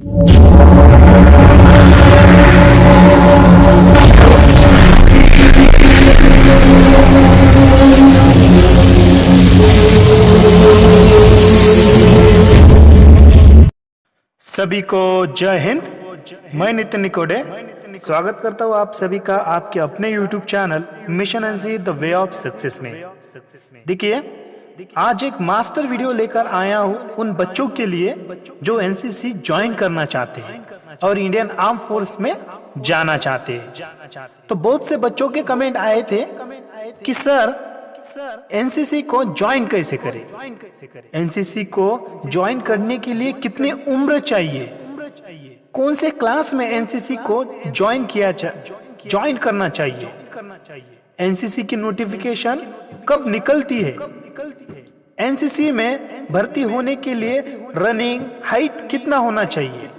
सभी को जय हिंद। मैं नितिन निकोडे स्वागत करता हूँ आप सभी का आपके अपने YouTube channel mission NC the way of success में। देखिए, आज एक मास्टर वीडियो लेकर आया हूँ उन बच्चों के लिए जो एनसीसी ज्वाइन करना चाहते हैं और इंडियन आर्म फोर्स में जाना चाहते हैं। तो बहुत से बच्चों के कमेंट आए थे कि सर एनसीसी को ज्वाइन कैसे करें, एनसीसी को ज्वाइन करने के लिए कितनी उम्र चाहिए, कौन से क्लास में एनसीसी को ज्वाइन करना चाहिए, एनसीसी की नोटिफिकेशन कब निकलती है, एनसीसी में भर्ती होने के लिए रनिंग हाइट कितना होना चाहिए,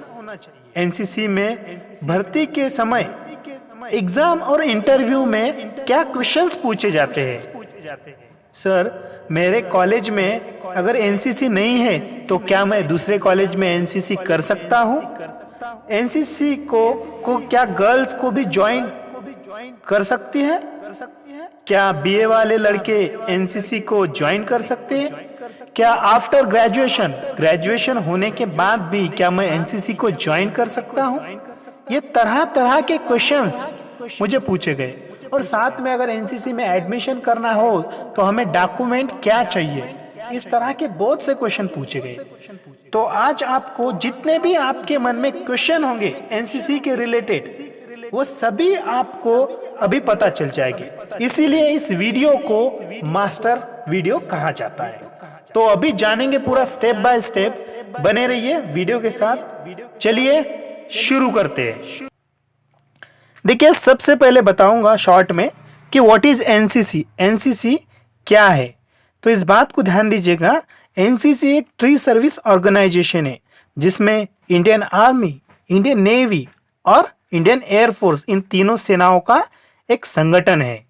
एनसीसी में भर्ती के समय एग्जाम और इंटरव्यू में क्या क्वेश्चंस पूछे जाते हैं। सर, मेरे कॉलेज में अगर एनसीसी नहीं है तो क्या मैं दूसरे कॉलेज में एनसीसी कर सकता हूँ? एनसीसी को क्या गर्ल्स को भी ज्वाइन कर सकती है? क्या बीए वाले लड़के एनसीसी को ज्वाइन कर सकते हैं? क्या आफ्टर ग्रेजुएशन होने के बाद भी क्या मैं एनसीसी को ज्वाइन कर सकता हूँ? ये तरह तरह के क्वेश्चंस मुझे पूछे गए। और साथ में अगर एनसीसी में एडमिशन करना हो तो हमें डॉक्यूमेंट क्या चाहिए, इस तरह के बहुत से क्वेश्चन पूछे गए। तो आज आपको जितने भी आपके मन में क्वेश्चन होंगे एनसीसी के रिलेटेड, वो सभी आपको अभी पता चल जाएगी। इसीलिए इस वीडियो को मास्टर वीडियो कहा जाता है। तो अभी जानेंगे पूरा स्टेप बाय स्टेप, बने रहिए वीडियो के साथ। चलिए शुरू करते हैं। देखिए, सबसे पहले बताऊंगा शॉर्ट में कि व्हाट इज एनसीसी, एनसीसी क्या है। तो इस बात को ध्यान दीजिएगा, एनसीसी एक ट्री सर्विस ऑर्गेनाइजेशन है जिसमें इंडियन आर्मी, इंडियन नेवी और इंडियन एयरफोर्स, इन तीनों सेनाओं का एक संगठन है।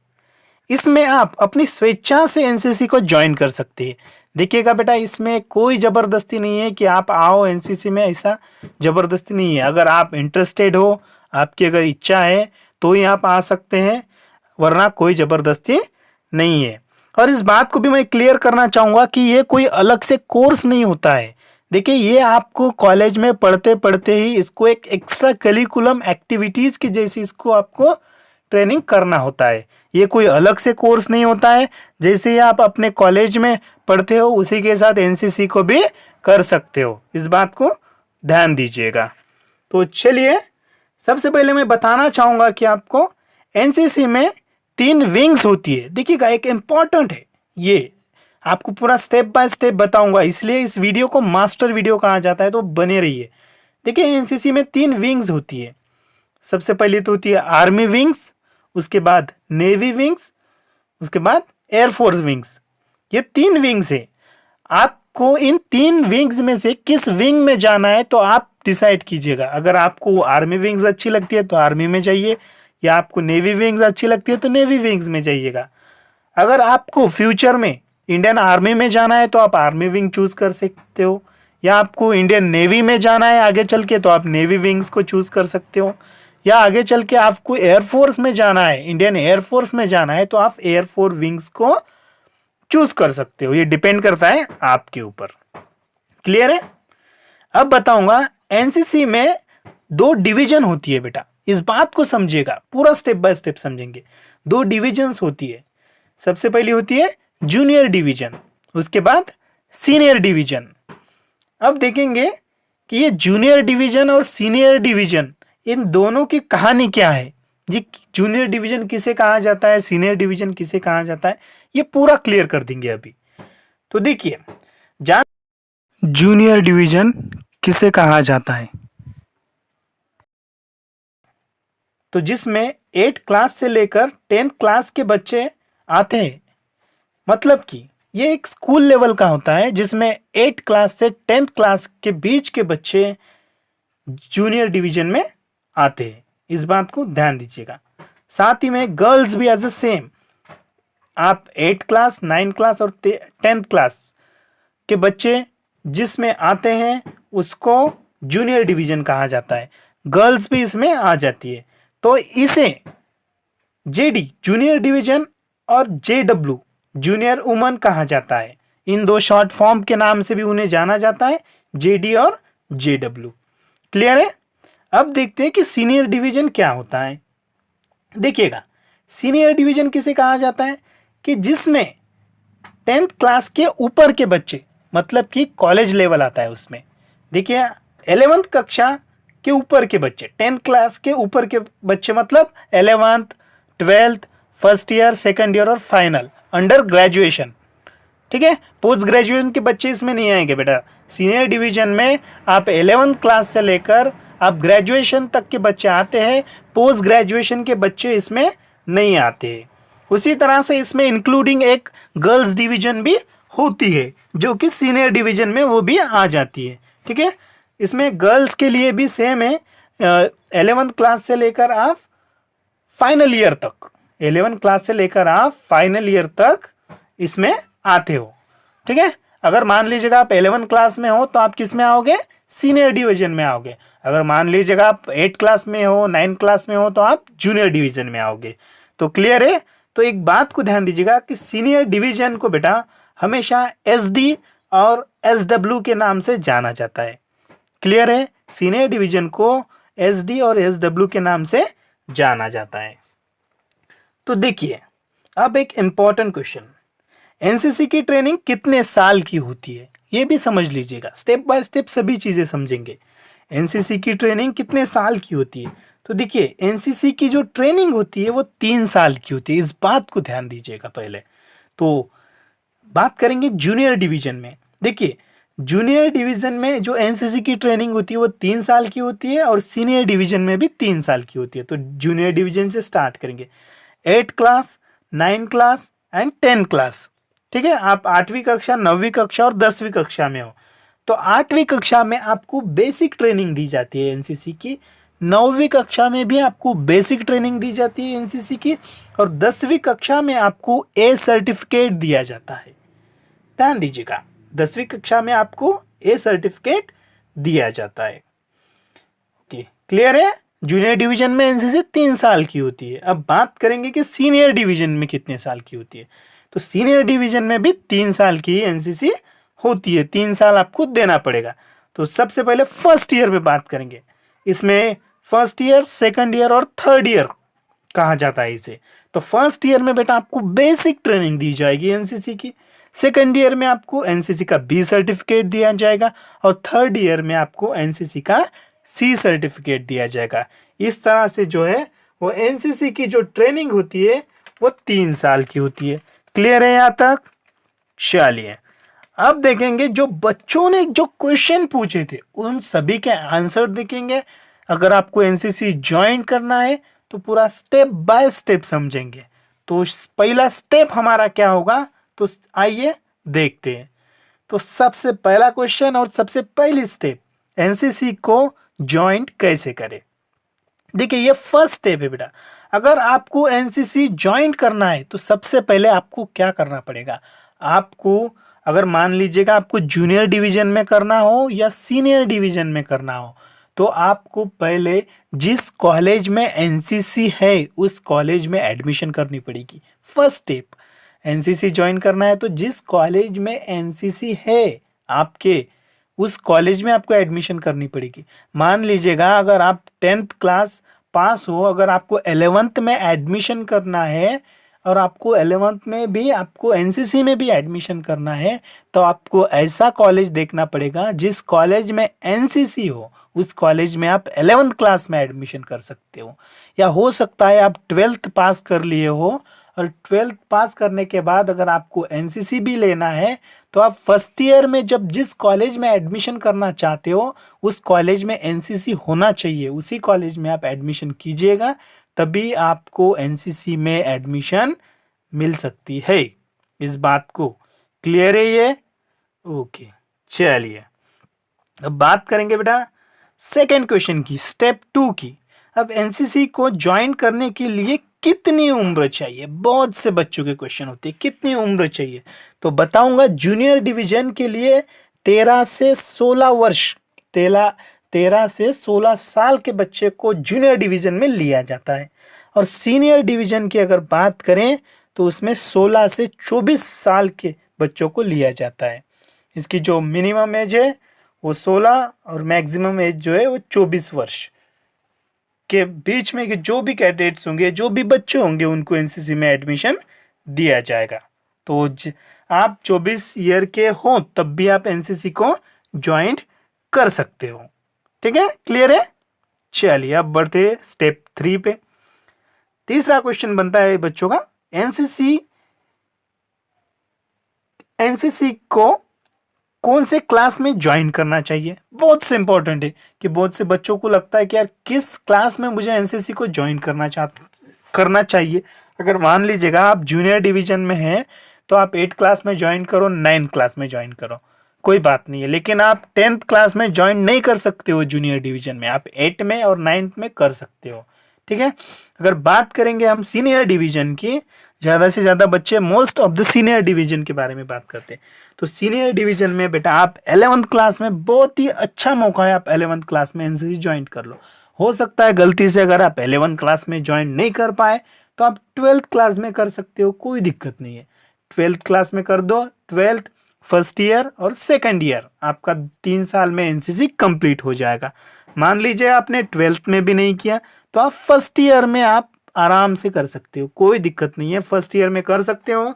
इसमें आप अपनी स्वेच्छा से एनसीसी को ज्वाइन कर सकते हैं। देखिएगा बेटा, इसमें कोई जबरदस्ती नहीं है कि आप आओ एनसीसी में, ऐसा जबरदस्ती नहीं है। अगर आप इंटरेस्टेड हो, आपकी अगर इच्छा है तो ही आप आ सकते हैं, वरना कोई जबरदस्ती नहीं है। और इस बात को भी मैं क्लियर करना चाहूँगा कि ये कोई अलग से कोर्स नहीं होता है। देखिए, ये आपको कॉलेज में पढ़ते पढ़ते ही इसको एक एक्स्ट्रा करिकुलम एक्टिविटीज़ की जैसी इसको आपको ट्रेनिंग करना होता है। ये कोई अलग से कोर्स नहीं होता है। जैसे ही आप अपने कॉलेज में पढ़ते हो उसी के साथ एनसीसी को भी कर सकते हो। इस बात को ध्यान दीजिएगा। तो चलिए, सबसे पहले मैं बताना चाहूँगा कि आपको एनसीसी में 3 विंग्स होती है। देखिएगा, एक इम्पॉर्टेंट है, ये आपको पूरा स्टेप बाय स्टेप बताऊंगा, इसलिए इस वीडियो को मास्टर वीडियो कहा जाता है। तो बने रहिए। देखिए, एनसीसी में 3 विंग्स होती है। सबसे पहले तो होती है आर्मी विंग्स, उसके बाद नेवी विंग्स, उसके बाद एयरफोर्स विंग्स। ये 3 विंग्स है। आपको इन 3 विंग्स में से किस विंग में जाना है तो आप डिसाइड कीजिएगा। अगर आपको आर्मी विंग्स अच्छी लगती है तो आर्मी में जाइए, या आपको नेवी विंग्स अच्छी लगती है तो नेवी विंग्स में जाइएगा। अगर आपको फ्यूचर में इंडियन आर्मी में जाना है तो आप आर्मी विंग चूज कर सकते हो, या आपको इंडियन नेवी में जाना है आगे चल के तो आप नेवी विंग्स को चूज कर सकते हो, या आगे चल के आपको एयरफोर्स में जाना है, इंडियन एयरफोर्स में जाना है तो आप एयरफोर्स विंग्स को चूज कर सकते हो। ये डिपेंड करता है आपके ऊपर। क्लियर है? अब बताऊंगा, एनसीसी में 2 डिवीजन होती है बेटा। इस बात को समझिएगा, पूरा स्टेप बाय स्टेप समझेंगे। 2 डिविजन्स होती है। सबसे पहली होती है जूनियर डिवीजन, उसके बाद सीनियर डिवीजन। अब देखेंगे कि ये जूनियर डिवीजन और सीनियर डिवीजन, इन दोनों की कहानी क्या है। ये जूनियर डिवीजन किसे कहा जाता है, सीनियर डिवीजन किसे कहा जाता है, ये पूरा क्लियर कर देंगे अभी। तो देखिए, जूनियर डिवीजन किसे कहा जाता है, तो जिसमें 8 क्लास से लेकर 10th क्लास के बच्चे आते हैं। मतलब कि ये एक स्कूल लेवल का होता है जिसमें 8 क्लास से 10th क्लास के बीच के बच्चे जूनियर डिवीजन में आते हैं। इस बात को ध्यान दीजिएगा। साथ ही में गर्ल्स भी एज ए सेम, आप 8 क्लास, 9 क्लास और 10th क्लास के बच्चे जिसमें आते हैं उसको जूनियर डिवीजन कहा जाता है। गर्ल्स भी इसमें आ जाती है। तो इसे जेडी जूनियर डिवीजन और जेडब्ल्यू जूनियर वुमन कहा जाता है। इन दो शॉर्ट फॉर्म के नाम से भी उन्हें जाना जाता है, जेडी और जेडब्ल्यू। क्लियर है? अब देखते हैं कि सीनियर डिवीजन क्या होता है। देखिएगा, सीनियर डिवीजन किसे कहा जाता है कि जिसमें 10th क्लास के ऊपर के बच्चे, मतलब कि कॉलेज लेवल आता है उसमें। देखिए 11th कक्षा के ऊपर के बच्चे, 10th क्लास के ऊपर के बच्चे मतलब 11th 12th first year second year और फाइनल अंडर ग्रेजुएशन। ठीक है, पोस्ट ग्रेजुएशन के बच्चे इसमें नहीं आएंगे बेटा। सीनियर डिवीजन में आप 11th क्लास से लेकर आप ग्रेजुएशन तक के बच्चे आते हैं, पोस्ट ग्रेजुएशन के बच्चे इसमें नहीं आते। उसी तरह से इसमें इंक्लूडिंग एक गर्ल्स डिवीजन भी होती है जो कि सीनियर डिवीजन में वो भी आ जाती है। ठीक है, इसमें गर्ल्स के लिए भी सेम है। 11th क्लास से लेकर आप फाइनल ईयर तक, 11th क्लास से लेकर आप फाइनल ईयर तक इसमें आते हो। ठीक है, अगर मान लीजिएगा आप 11th क्लास में हो तो आप किस में आओगे? सीनियर डिवीजन में आओगे। अगर मान लीजिएगा आप 8th क्लास में हो, 9th क्लास में हो तो आप जूनियर डिवीजन में आओगे। तो क्लियर है? तो एक बात को ध्यान दीजिएगा कि सीनियर डिवीजन को बेटा हमेशा एसडी और एसडब्ल्यू के नाम से जाना जाता है। क्लियर है? सीनियर डिवीजन को एसडी और एसडब्ल्यू के नाम से जाना जाता है। तो देखिए, अब एक इंपॉर्टेंट क्वेश्चन, एनसीसी की ट्रेनिंग कितने साल की होती है ये भी समझ लीजिएगा। स्टेप बाय स्टेप सभी चीजें समझेंगे। एनसीसी की ट्रेनिंग कितने साल की होती है? तो देखिए, एनसीसी की जो ट्रेनिंग होती है वो 3 साल की होती है। इस बात को ध्यान दीजिएगा। पहले तो बात करेंगे जूनियर डिवीजन में। देखिए, जूनियर डिवीजन में जो एनसीसी की ट्रेनिंग होती है वो 3 साल की होती है और सीनियर डिवीजन में भी 3 साल की होती है। तो जूनियर डिवीजन से स्टार्ट करेंगे। 8 क्लास, 9 क्लास एंड 10 क्लास। ठीक है, आप 8वीं कक्षा, 9वीं कक्षा और 10वीं कक्षा में हो तो 8वीं कक्षा में आपको बेसिक ट्रेनिंग दी जाती है एनसीसी की। 9वीं कक्षा में भी आपको बेसिक ट्रेनिंग दी जाती है एनसीसी की और 10वीं कक्षा में आपको ए सर्टिफिकेट दिया जाता है। ध्यान दीजिएगा, 10वीं कक्षा में आपको ए सर्टिफिकेट दिया जाता है। ओके, क्लियर है? जूनियर डिवीजन में एनसीसी 3 साल की होती है। अब बात करेंगे कि सीनियर डिवीजन में कितने साल की होती है। तो सीनियर डिवीजन में भी 3 साल की एनसीसी होती है। 3 साल आपको देना पड़ेगा। तो सबसे पहले फर्स्ट ईयर में बात करेंगे। इसमें फर्स्ट ईयर, सेकंड ईयर और थर्ड ईयर कहा जाता है इसे। तो फर्स्ट ईयर में बेटा आपको बेसिक ट्रेनिंग दी जाएगी एनसीसी की। सेकंड ईयर में आपको एनसीसी का बी सर्टिफिकेट दिया जाएगा और थर्ड ईयर में आपको एनसीसी का सी सर्टिफिकेट दिया जाएगा। इस तरह से जो है वो एनसीसी की जो ट्रेनिंग होती है वो 3 साल की होती है। क्लियर है यहाँ तक? चलिए, अब देखेंगे जो बच्चों ने जो क्वेश्चन पूछे थे उन सभी के आंसर देखेंगे। अगर आपको एनसीसी ज्वाइन करना है तो पूरा स्टेप बाय स्टेप समझेंगे। तो पहला स्टेप हमारा क्या होगा, तो आइए देखते हैं। तो सबसे पहला क्वेश्चन और सबसे पहली स्टेप, एनसीसी को ज्वाइन कैसे करें। देखिए, ये फर्स्ट स्टेप है बेटा। अगर आपको एनसीसी ज्वाइन करना है तो सबसे पहले आपको क्या करना पड़ेगा। आपको, अगर मान लीजिएगा आपको जूनियर डिवीजन में करना हो या सीनियर डिवीजन में करना हो तो आपको पहले जिस कॉलेज में एनसीसी है उस कॉलेज में एडमिशन करनी पड़ेगी। फर्स्ट स्टेप, एनसीसी ज्वाइन करना है तो जिस कॉलेज में एनसीसी है आपके, उस कॉलेज में आपको एडमिशन करनी पड़ेगी। मान लीजिएगा अगर आप 10th क्लास पास हो, अगर आपको 11th में एडमिशन करना है और आपको 11th में भी आपको एनसीसी में भी एडमिशन करना है तो आपको ऐसा कॉलेज देखना पड़ेगा जिस कॉलेज में एनसीसी हो, उस कॉलेज में आप 11th क्लास में एडमिशन कर सकते हो। या हो सकता है आप 12th पास कर लिए हो और 12th पास करने के बाद अगर आपको एनसीसी भी लेना है तो आप फर्स्ट ईयर में जब जिस कॉलेज में एडमिशन करना चाहते हो उस कॉलेज में एनसीसी होना चाहिए, उसी कॉलेज में आप एडमिशन कीजिएगा, तभी आपको एनसीसी में एडमिशन मिल सकती है। इस बात को क्लियर है ये? ओके, चलिए अब बात करेंगे बेटा सेकंड क्वेश्चन की, स्टेप 2 की। अब एनसीसी को ज्वाइन करने के लिए कितनी उम्र चाहिए, बहुत से बच्चों के क्वेश्चन होते हैं कितनी उम्र चाहिए। तो बताऊंगा, जूनियर डिवीजन के लिए 13 से 16 वर्ष, 13 से 16 साल के बच्चे को जूनियर डिवीजन में लिया जाता है। और सीनियर डिवीजन की अगर बात करें तो उसमें 16 से 24 साल के बच्चों को लिया जाता है। इसकी जो मिनिमम एज है वो 16 और मैक्सिमम एज जो है वो 24 वर्ष के बीच में के जो भी कैडेट्स होंगे, जो भी बच्चे होंगे, उनको एनसीसी में एडमिशन दिया जाएगा। तो आप 24 ईयर के हो तब भी आप एनसीसी को ज्वाइन कर सकते हो। ठीक है, क्लियर है। चलिए अब बढ़ते स्टेप 3 पे। तीसरा क्वेश्चन बनता है बच्चों का, एनसीसी एनसीसी को कौन से क्लास में ज्वाइन करना चाहिए। बहुत से इंपॉर्टेंट है कि बहुत से बच्चों को लगता है कि यार किस क्लास में मुझे एनसीसी को ज्वाइन करना चाहिए। अगर मान लीजिएगा आप जूनियर डिवीजन में हैं तो आप 8 क्लास में ज्वाइन करो, 9 क्लास में ज्वाइन करो, कोई बात नहीं है। लेकिन आप 10th क्लास में ज्वाइन नहीं कर सकते हो जूनियर डिवीजन में, आप 8 में और 9th में कर सकते हो। ठीक है, अगर बात करेंगे हम सीनियर डिवीजन की, ज़्यादा से ज़्यादा बच्चे most of the senior division के बारे में बात करते हैं। तो सीनियर डिवीजन में बेटा आप 11th क्लास में, बहुत ही अच्छा मौका है, आप 11th क्लास में एनसीसी ज्वाइन कर लो। हो सकता है गलती से अगर आप 11th क्लास में ज्वाइन नहीं कर पाए तो आप 12th क्लास में कर सकते हो, कोई दिक्कत नहीं है। 12th क्लास में कर दो, 12th फर्स्ट ईयर और सेकंड ईयर आपका 3 साल में एनसीसी कंप्लीट हो जाएगा। मान लीजिए आपने 12th में भी नहीं किया तो आप फर्स्ट ईयर में आप आराम से कर सकते हो, कोई दिक्कत नहीं है, फर्स्ट ईयर में कर सकते हो।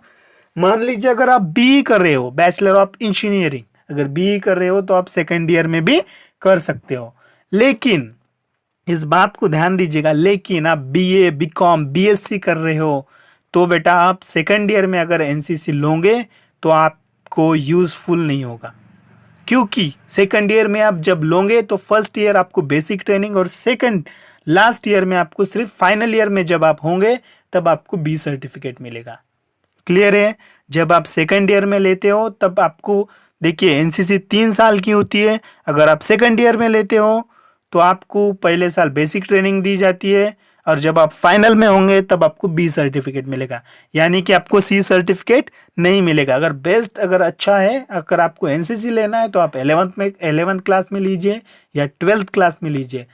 मान लीजिए अगर आप बी कर रहे हो, बैचलर ऑफ इंजीनियरिंग, अगर बी कर रहे हो तो आप सेकंड ईयर में भी कर सकते हो। लेकिन इस बात को ध्यान दीजिएगा, लेकिन आप बीए, बीकॉम, बीएससी कर रहे हो तो बेटा आप सेकंड ईयर में अगर एनसीसी लोगे तो आपको यूजफुल नहीं होगा। क्योंकि सेकंड ईयर में आप जब लोगे तो फर्स्ट ईयर आपको बेसिक ट्रेनिंग और सेकंड लास्ट ईयर में आपको सिर्फ फाइनल ईयर में जब आप होंगे तब आपको बी सर्टिफिकेट मिलेगा। क्लियर है। जब आप सेकंड ईयर में लेते हो तब आपको, देखिए एनसीसी 3 साल की होती है, अगर आप सेकंड ईयर में लेते हो तो आपको पहले साल बेसिक ट्रेनिंग दी जाती है और जब आप फाइनल में होंगे तब आपको बी सर्टिफिकेट मिलेगा, यानी कि आपको सी सर्टिफिकेट नहीं मिलेगा। अगर बेस्ट, अगर अच्छा है, अगर आपको एनसीसी लेना है तो आप 11th क्लास में लीजिए या 12th क्लास में लीजिए,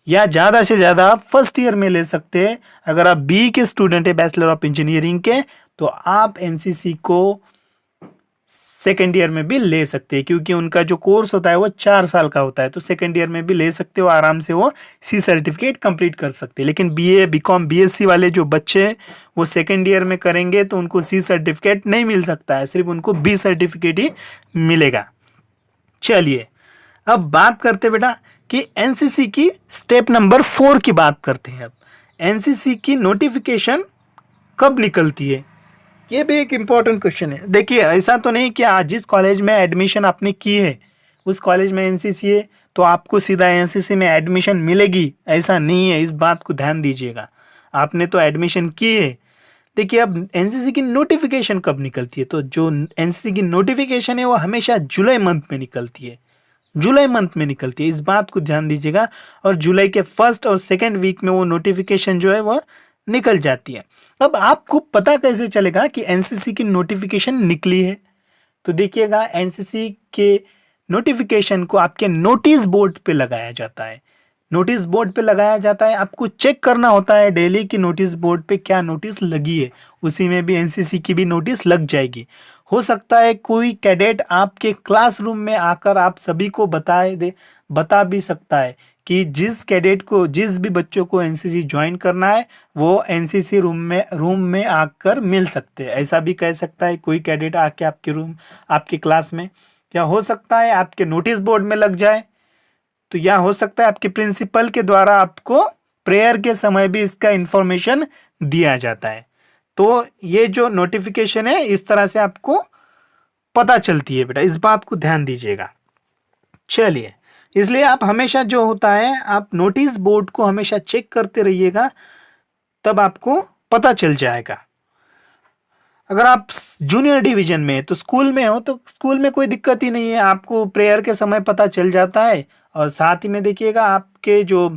या ज़्यादा से ज़्यादा आप फर्स्ट ईयर में ले सकते हैं। अगर आप बी के स्टूडेंट है, बैचलर ऑफ इंजीनियरिंग के, तो आप एनसीसी को सेकेंड ईयर में भी ले सकते हैं, क्योंकि उनका जो कोर्स होता है वो 4 साल का होता है, तो सेकेंड ईयर में भी ले सकते हो, आराम से वो सी सर्टिफिकेट कंप्लीट कर सकते हैं। लेकिन बीए, बीकॉम, बीएससी वाले जो बच्चे हैं वो सेकेंड ईयर में करेंगे तो उनको सी सर्टिफिकेट नहीं मिल सकता है, सिर्फ उनको बी सर्टिफिकेट ही मिलेगा। चलिए अब बात करते बेटा कि एनसीसी की स्टेप नंबर 4 की बात करते हैं। अब एनसीसी की नोटिफिकेशन कब निकलती है, ये भी एक इम्पॉर्टेंट क्वेश्चन है। देखिए ऐसा तो नहीं कि आज जिस कॉलेज में एडमिशन आपने की है उस कॉलेज में एनसीसी है तो आपको सीधा एनसीसी में एडमिशन मिलेगी, ऐसा नहीं है, इस बात को ध्यान दीजिएगा। आपने तो एडमिशन की है। देखिए अब एनसीसी की नोटिफिकेशन कब निकलती है, तो जो एनसीसी की नोटिफिकेशन है वो हमेशा जुलाई मंथ में निकलती है, जुलाई मंथ में निकलती है, इस बात को ध्यान दीजिएगा। और जुलाई के फर्स्ट और सेकेंड वीक में वो नोटिफिकेशन जो है वो निकल जाती है। अब आपको पता कैसे चलेगा कि एनसीसी की नोटिफिकेशन निकली है, तो देखिएगा एनसीसी के नोटिफिकेशन को आपके नोटिस बोर्ड पे लगाया जाता है, नोटिस बोर्ड पे लगाया जाता है। आपको चेक करना होता है डेली कि नोटिस बोर्ड पे क्या नोटिस लगी है, उसी में भी एनसीसी की भी नोटिस लग जाएगी। हो सकता है कोई कैडेट आपके क्लासरूम में आकर आप सभी को बता भी सकता है कि जिस कैडेट को, जिस भी बच्चों को एनसीसी ज्वाइन करना है वो एनसीसी रूम में आकर मिल सकते हैं, ऐसा भी कह सकता है कोई कैडेट आके आपके क्लास में। क्या हो सकता है आपके नोटिस बोर्ड में लग जाए, तो यह हो सकता है आपके प्रिंसिपल के द्वारा आपको प्रेयर के समय भी इसका इंफॉर्मेशन दिया जाता है। तो ये जो नोटिफिकेशन है इस तरह से आपको पता चलती है बेटा, इस बात को ध्यान दीजिएगा। चलिए, इसलिए आप हमेशा जो होता है आप नोटिस बोर्ड को हमेशा चेक करते रहिएगा, तब आपको पता चल जाएगा। अगर आप जूनियर डिवीजन में तो स्कूल में हो तो स्कूल में कोई दिक्कत ही नहीं है, आपको प्रेयर के समय पता चल जाता है। और साथ ही में देखिएगा आपके जो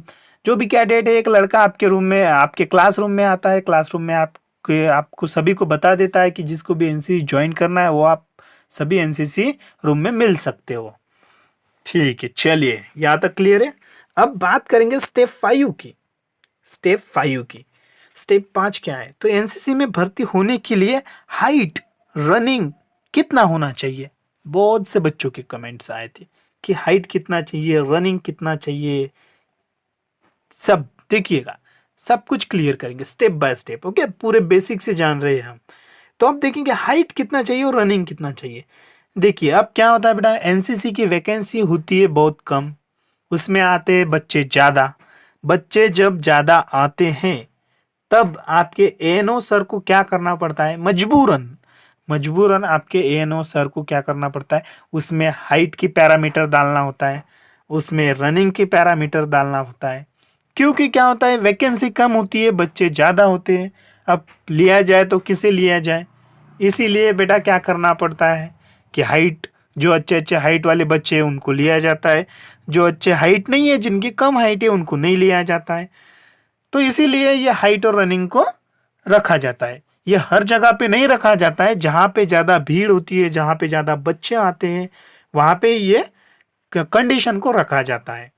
भी कैडेट है, एक लड़का आपके रूम में, आपके क्लासरूम में आता है, क्लासरूम में आपको सभी को बता देता है कि जिसको भी एनसीसी ज्वाइन करना है वो आप सभी एनसीसी रूम में मिल सकते हो। ठीक है, चलिए यहाँ तक क्लियर है। अब बात करेंगे स्टेप 5 की। स्टेप 5 की स्टेप 5 क्या है? तो एनसीसी में भर्ती होने के लिए हाइट, रनिंग कितना होना चाहिए? बहुत से बच्चों के कमेंट्स आए थे कि हाइट कितना चाहिए, रनिंग कितना चाहिए। सब देखिएगा, सब कुछ क्लियर करेंगे स्टेप बाय स्टेप। ओके, पूरे बेसिक से जान रहे हैं हम। तो अब देखेंगे हाइट कितना चाहिए और रनिंग कितना चाहिए। देखिए अब क्या होता है बेटा, एनसीसी की वैकेंसी होती है बहुत कम, उसमें आते हैं बच्चे ज़्यादा। बच्चे जब ज़्यादा आते हैं तब आपके एएनओ सर को क्या करना पड़ता है? मजबूरन मजबूरन आपके एएनओ सर को क्या करना पड़ता है? उसमें हाइट की पैरामीटर डालना होता है, उसमें रनिंग की पैरामीटर डालना होता है। क्योंकि क्या होता है, वैकेंसी कम होती है, बच्चे ज़्यादा होते हैं। अब लिया जाए तो किसे लिया जाए? इसीलिए बेटा क्या करना पड़ता है कि हाइट, जो अच्छे अच्छे हाइट वाले बच्चे हैं उनको लिया जाता है, जो अच्छे हाइट नहीं है, जिनकी कम हाइट है, उनको नहीं लिया जाता है। तो इसीलिए ये हाइट और रनिंग को रखा जाता है। ये हर जगह पे नहीं रखा जाता है, जहाँ पे ज़्यादा भीड़ होती है, जहाँ पे ज़्यादा बच्चे आते हैं, वहाँ पे ये कंडीशन को रखा जाता है।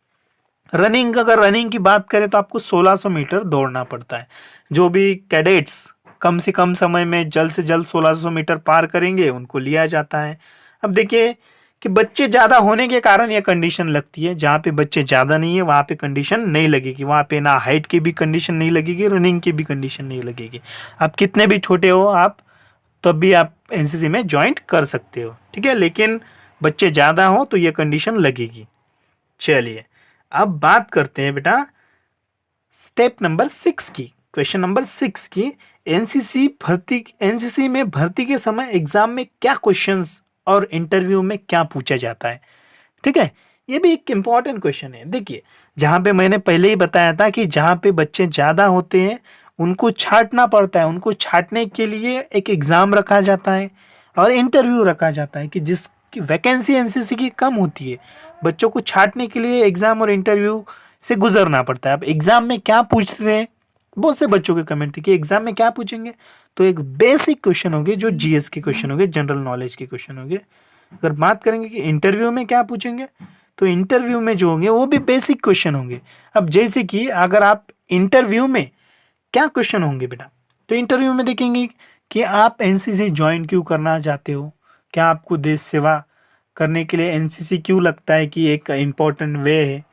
रनिंग, अगर रनिंग की बात करें तो आपको 1600 मीटर दौड़ना पड़ता है। जो भी कैडेट्स कम से कम समय में जल्द से जल्द 1600 मीटर पार करेंगे उनको लिया जाता है। अब देखिए कि बच्चे ज़्यादा होने के कारण यह कंडीशन लगती है। जहाँ पे बच्चे ज़्यादा नहीं है वहाँ पे कंडीशन नहीं लगेगी, वहाँ पे ना हाइट की भी कंडीशन नहीं लगेगी, रनिंग की भी कंडीशन नहीं लगेगी। आप कितने भी छोटे हो आप, तब भी आप एनसीसी में ज्वाइन कर सकते हो, ठीक है। लेकिन बच्चे ज़्यादा हो तो ये कंडीशन लगेगी। चलिए अब बात करते हैं बेटा स्टेप नंबर 6 की, क्वेश्चन नंबर 6 की। एनसीसी में भर्ती के समय एग्जाम में क्या क्वेश्चंस और इंटरव्यू में क्या पूछा जाता है? ठीक है, ये भी एक इम्पॉर्टेंट क्वेश्चन है। देखिए जहाँ पे मैंने पहले ही बताया था कि जहाँ पे बच्चे ज़्यादा होते हैं उनको छांटना पड़ता है, उनको छांटने के लिए एक एग्ज़ाम रखा जाता है और इंटरव्यू रखा जाता है। कि जिसकी वैकेंसी एनसीसी की कम होती है, बच्चों को छांटने के लिए एग्ज़ाम और इंटरव्यू से गुजरना पड़ता है। अब एग्ज़ाम में क्या पूछते हैं, बहुत से बच्चों के कमेंट थे कि एग्ज़ाम में क्या पूछेंगे। तो एक बेसिक क्वेश्चन होंगे जो जीएस के क्वेश्चन होंगे, जनरल नॉलेज के क्वेश्चन होंगे। अगर बात करेंगे कि इंटरव्यू में क्या पूछेंगे, तो इंटरव्यू में जो होंगे वो भी बेसिक क्वेश्चन होंगे। अब जैसे कि अगर आप इंटरव्यू में क्या क्वेश्चन होंगे बेटा, तो इंटरव्यू में देखेंगे कि आप एनसीसी ज्वाइन क्यों करना चाहते हो, क्या आपको देश सेवा करने के लिए एनसीसी क्यों लगता है कि एक इम्पोर्टेंट वे है।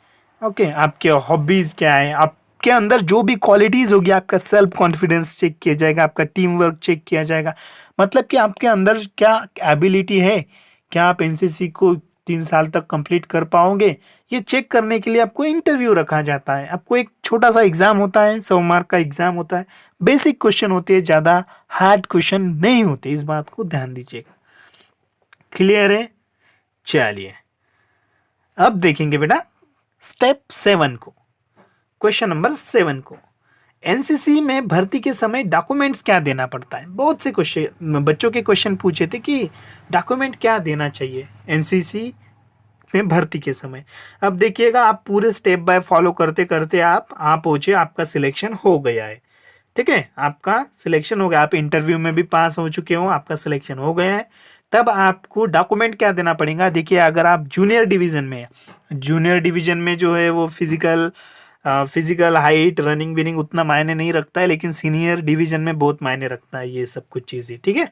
ओके, आपके हॉबीज़ क्या है, आपके अंदर जो भी क्वालिटीज़ होगी, आपका सेल्फ कॉन्फिडेंस चेक किया जाएगा, आपका टीम वर्क चेक किया जाएगा। मतलब कि आपके अंदर क्या एबिलिटी है, क्या आप एनसीसी को 3 साल तक कंप्लीट कर पाओगे, ये चेक करने के लिए आपको इंटरव्यू रखा जाता है। आपको एक छोटा सा एग्जाम होता है, 100 मार्क का एग्जाम होता है। बेसिक क्वेश्चन होते हैं, ज़्यादा हार्ड क्वेश्चन नहीं होते, इस बात को ध्यान दीजिएगा। क्लियर है? चलिए अब देखेंगे बेटा स्टेप 7 को, क्वेश्चन नंबर 7 को। एनसीसी में भर्ती के समय डॉक्यूमेंट्स क्या देना पड़ता है? बहुत से क्वेश्चन बच्चों के क्वेश्चन पूछे थे कि डॉक्यूमेंट क्या देना चाहिए एनसीसी में भर्ती के समय। अब देखिएगा, आप पूरे स्टेप बाय फॉलो करते करते आप पहुंचे, आपका सिलेक्शन हो गया है। ठीक है, आपका सिलेक्शन हो गया, आप इंटरव्यू में भी पास हो चुके हो, आपका सिलेक्शन हो गया है। तब आपको डॉक्यूमेंट क्या देना पड़ेगा? देखिए अगर आप जूनियर डिवीज़न में, जूनियर डिवीज़न में जो है वो फिजिकल हाइट, रनिंग विनिंग उतना मायने नहीं रखता है, लेकिन सीनियर डिवीज़न में बहुत मायने रखता है ये सब कुछ चीज़ें। ठीक है,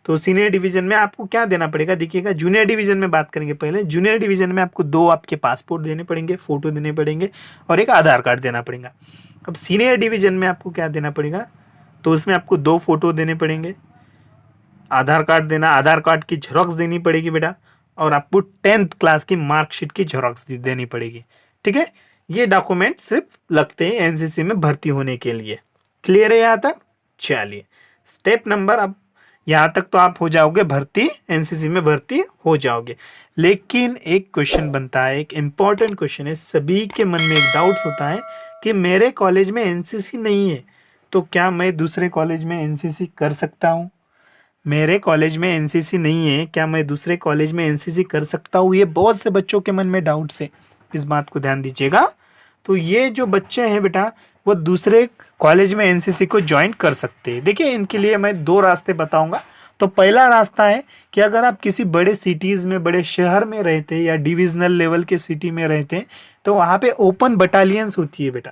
तो सीनियर डिवीज़न में आपको क्या देना पड़ेगा? देखिएगा जूनियर डिवीज़न में बात करेंगे पहले। जूनियर डिवीज़न में आपको 2 आपके पासपोर्ट देने पड़ेंगे, फ़ोटो देने पड़ेंगे और एक आधार कार्ड देना पड़ेगा। अब सीनियर डिवीज़न में आपको क्या देना पड़ेगा? तो उसमें आपको 2 फोटो देने पड़ेंगे, आधार कार्ड देना, आधार कार्ड की झेरॉक्स देनी पड़ेगी बेटा, और आपको 10th क्लास की मार्कशीट की झेरॉक्स देनी पड़ेगी। ठीक है, ये डॉक्यूमेंट सिर्फ लगते हैं एनसीसी में भर्ती होने के लिए। क्लियर है यहाँ तक? चलिए स्टेप नंबर, अब यहाँ तक तो आप हो जाओगे भर्ती, एनसीसी में भर्ती हो जाओगे। लेकिन एक क्वेश्चन बनता है, एक इम्पॉर्टेंट क्वेश्चन है, सभी के मन में एक डाउट्स होता है कि मेरे कॉलेज में एनसीसी नहीं है तो क्या मैं दूसरे कॉलेज में एनसीसी कर सकता हूँ? मेरे कॉलेज में एनसीसी नहीं है, क्या मैं दूसरे कॉलेज में एनसीसी कर सकता हूँ? ये बहुत से बच्चों के मन में डाउट्स है, इस बात को ध्यान दीजिएगा। तो ये जो बच्चे हैं बेटा, वो दूसरे कॉलेज में एनसीसी को ज्वाइन कर सकते हैं। देखिए इनके लिए मैं 2 रास्ते बताऊंगा, तो पहला रास्ता है कि अगर आप किसी बड़े सिटीज़ में, बड़े शहर में रहते हैं या डिविजनल लेवल के सिटी में रहते हैं, तो वहाँ पे ओपन बटालियंस होती है बेटा,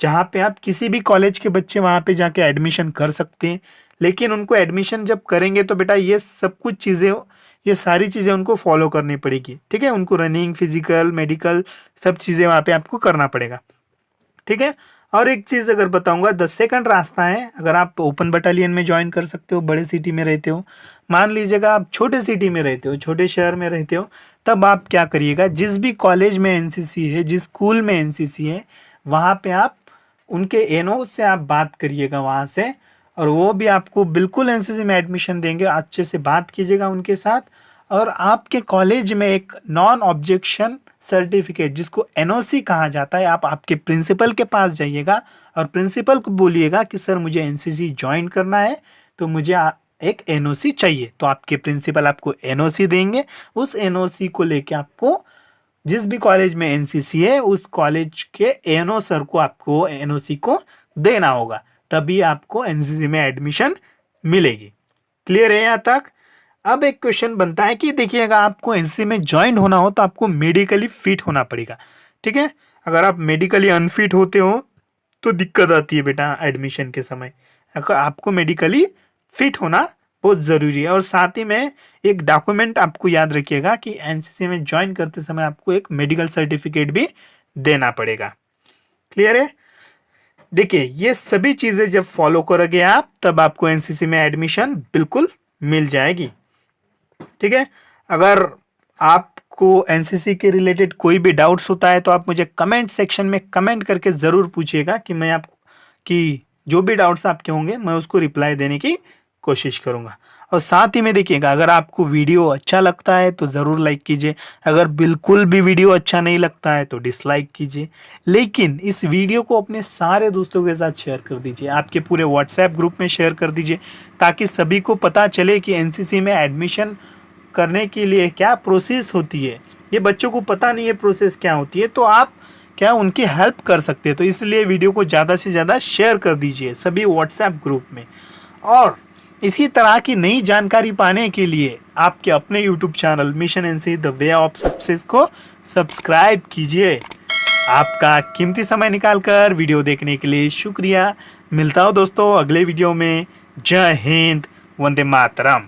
जहाँ पे आप किसी भी कॉलेज के बच्चे वहाँ पे जाके एडमिशन कर सकते हैं। लेकिन उनको एडमिशन जब करेंगे तो बेटा ये सब कुछ चीज़ें, ये सारी चीज़ें उनको फॉलो करनी पड़ेगी, ठीक है। उनको रनिंग, फिजिकल, मेडिकल सब चीज़ें वहाँ पे आपको करना पड़ेगा, ठीक है। और एक चीज़ अगर बताऊंगा, 10 सेकंड रास्ता है, अगर आप ओपन बटालियन में ज्वाइन कर सकते हो, बड़े सिटी में रहते हो। मान लीजिएगा आप छोटे सिटी में रहते हो, छोटे शहर में रहते हो, तब आप क्या करिएगा, जिस भी कॉलेज में एनसीसी है, जिस स्कूल में एनसीसी है, वहाँ पे आप उनके एनओ से आप बात करिएगा वहाँ से, और वो भी आपको बिल्कुल एनसीसी में एडमिशन देंगे। अच्छे से बात कीजिएगा उनके साथ, और आपके कॉलेज में एक नॉन ऑब्जेक्शन सर्टिफिकेट, जिसको एनओसी कहा जाता है, आप आपके प्रिंसिपल के पास जाइएगा और प्रिंसिपल को बोलिएगा कि सर मुझे एनसीसी ज्वाइन करना है, तो मुझे एक एनओसी चाहिए। तो आपके प्रिंसिपल आपको एनओसी देंगे। उस एनओसी को लेके आपको जिस भी कॉलेज में एनसीसी है, उस कॉलेज के एनओ सर को आपको एनओसी को देना होगा, तभी आपको एनसीसी में एडमिशन मिलेगी। क्लियर है यहाँ तक? अब एक क्वेश्चन बनता है कि देखिएगा, आपको एनसीसी में ज्वाइन होना हो तो आपको मेडिकली फिट होना पड़ेगा, ठीक है। अगर आप मेडिकली अनफिट होते हो तो दिक्कत आती है बेटा एडमिशन के समय। आपको मेडिकली फिट होना बहुत ज़रूरी है। और साथ ही में एक डॉक्यूमेंट आपको याद रखिएगा कि एनसीसी में ज्वाइन करते समय आपको एक मेडिकल सर्टिफिकेट भी देना पड़ेगा। क्लियर है? देखिए, ये सभी चीज़ें जब फॉलो करोगे आप, तब आपको एनसीसी में एडमिशन बिल्कुल मिल जाएगी, ठीक है। अगर आपको एनसीसी के रिलेटेड कोई भी डाउट्स होता है तो आप मुझे कमेंट सेक्शन में कमेंट करके ज़रूर पूछिएगा, कि मैं आपको, कि जो भी डाउट्स आपके होंगे मैं उसको रिप्लाई देने की कोशिश करूंगा। और साथ ही में देखिएगा, अगर आपको वीडियो अच्छा लगता है तो ज़रूर लाइक कीजिए, अगर बिल्कुल भी वीडियो अच्छा नहीं लगता है तो डिसलाइक कीजिए। लेकिन इस वीडियो को अपने सारे दोस्तों के साथ शेयर कर दीजिए, आपके पूरे व्हाट्सएप ग्रुप में शेयर कर दीजिए, ताकि सभी को पता चले कि एनसीसी में एडमिशन करने के लिए क्या प्रोसेस होती है। ये बच्चों को पता नहीं है प्रोसेस क्या होती है, तो आप क्या उनकी हेल्प कर सकते हैं। तो इसलिए वीडियो को ज़्यादा से ज़्यादा शेयर कर दीजिए सभी व्हाट्सएप ग्रुप में। और इसी तरह की नई जानकारी पाने के लिए आपके अपने YouTube channel mission NCC the way of success को सब्सक्राइब कीजिए। आपका कीमती समय निकालकर वीडियो देखने के लिए शुक्रिया। मिलता हूँ दोस्तों अगले वीडियो में। जय हिंद, वंदे मातरम।